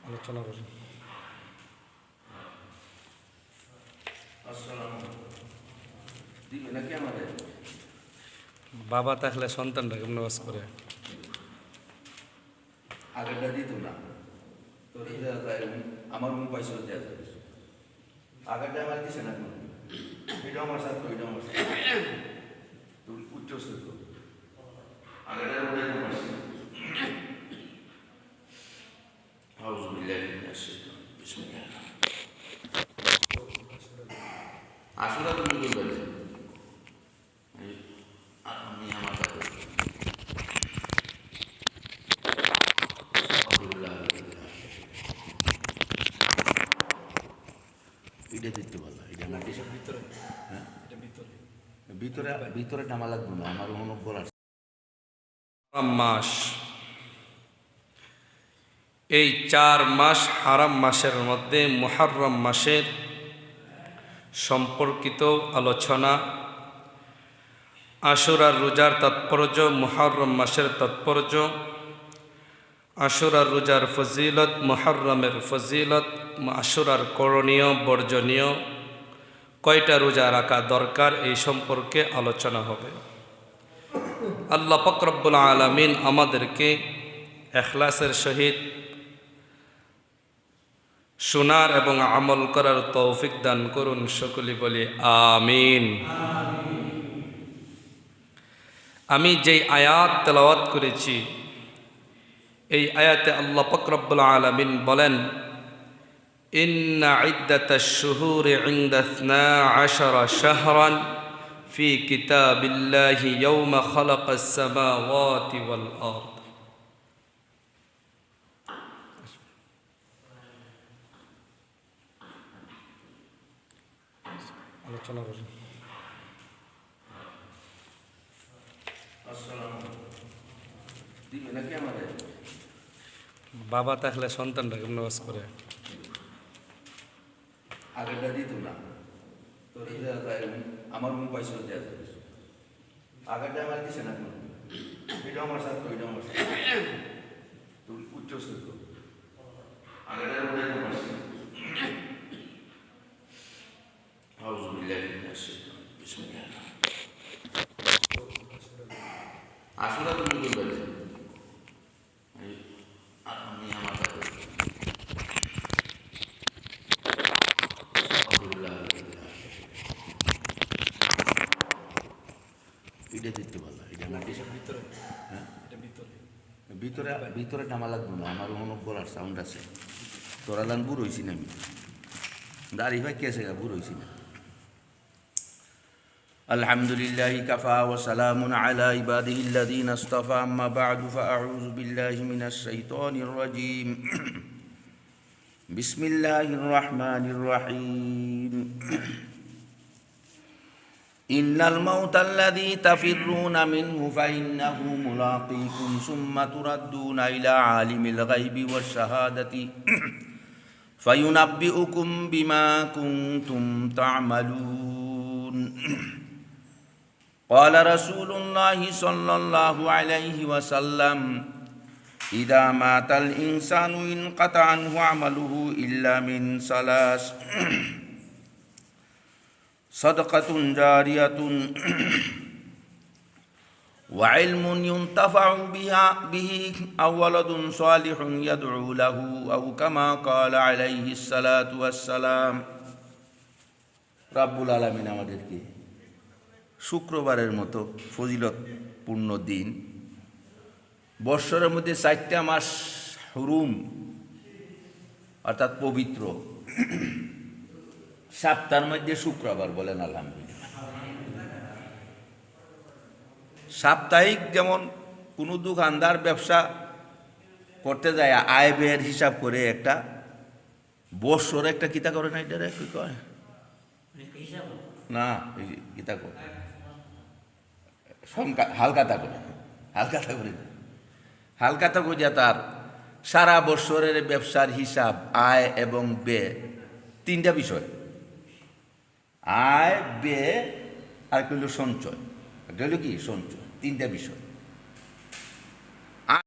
আলোচনা করি। বাবা থাকলে সন্তানরা কেমন বাস করে? আগেরটা দিত না, তো আমার মন পাইছিল আগেরটা আমার দিছে না, এটাও আমার সাথে, এটাও আমার সাথে উচ্চ তো আগেরটা আসলে তুমি বলবে আমি আমার এটা দেখতে ভালো, এটা না এসব ভিতরে, হ্যাঁ এটা ভিতরে ভিতরে ভিতরে নামা লাগবে না, আমার অনুভব বলার। মাস, এই 4 মাস হারাম মাসের মধ্যে মুহররম মাসের সম্পর্কিত আলোচনা, আশুরার রোজার তাৎপর্য, মুহররম মাসের তাৎপর্য, আশুরার রোজার ফজিলত, মুহররমের ফজিলত, আশুরার করণীয় বর্জনীয়, কয়টা রোজা রাখা দরকার, এই সম্পর্কে আলোচনা হবে। আল্লাহ পাক রব্বুল আলামিন আমাদেরকে ইখলাসের সহিত শোনার এবং আমল করার তৌফিক দান করুন, সকলে বলি আমিন। আমি যেই আয়াত তেলাওয়াত করেছি, এই আয়াতে আল্লাহ পাক রব্বুল আলামিন বলেন, ইন্না ইদ্দাতাশ শুহুরি ইনদা 12 শাহরান ফি কিতাবিল্লাহি ইয়াওমা খালাকাস সামাওয়াতি ওয়াল আরদ। আলোচনা করি। বাবা থাকলে সন্তানরা কেমন বাস করে? আগেরটা দিত না, তো আমার মন পাইছিল আগেরটা আমার দিছে না, এটাও আমার সাথে, এটাও আমার সাথে উচ্চ তো আগেরটা আমার সাথে। আসলে তুমি বলবে আমি আমার এটা দেখতে ভালো, এটা না এসব ভিতরে, হ্যাঁ এটা ভিতরে ভিতরে ভিতরে নামা লাগবে না, আমার অনুভব বলার সাউন্ড আছে। তোরা লান বুড় হয়েছি না, আমি দাঁড়ি ভাই কেসে বুড় হয়েছি না। আলহামদুলিল্লাহি কাফা ওয়া সালামুন আলা ইবাদিহিল্লাযীনা ইসতাফা, আম্মা বা'দু ফাআউযু বিল্লাহি মিনাশ শাইতানির রাজীম। বিসমিল্লাহির রাহমানির রহিম। ইন্নাল মাউতাল্লাযী তাফিররুনা মিনহু ফাইন্নাহু মুলাকীকুম সুম্মা তুরাদ্দুনা ইলা আলিমিল গায়বি ওয়াশ শাহাদাতি ফায়ুনাব্বিউকুম বিমা কুনতুম তা'মালুন। قال رسول الله صلى الله عليه وسلم إذا مات الإنسان انقطع عنه عمله إلا من ثلاث: صدقة جارية وعلم ينتفع به أو ولد صالح يدعو له أو كما قال عليه الصلاة والسلام। رب العالمين আমাদেরকে শুক্রবারের মতো ফজিলতপূর্ণ দিন, বৎসরের মধ্যে 4টা মাস হুরুম অর্থাৎ পবিত্র, সপ্তাহের মধ্যে শুক্রবার, বলেন আলহামদুলিল্লাহ। সাপ্তাহিক যেমন কোনো দোকানদার ব্যবসা করতে যায় আয় ব্যয়ের হিসাব করে, একটা বৎসর একটা কিতা করে না, এটা কি কয় না, কিতা করে হালকাতা করে, হালকাতা করে, হালকাতা করিয়া তার সারা বৎসরের ব্যবসার হিসাব, আয় এবং ব্যয়, 3টা বিষয়, আয় ব্যয় আর একটা হলো সঞ্চয়, একটা হলো কি সঞ্চয়, 3টা বিষয়।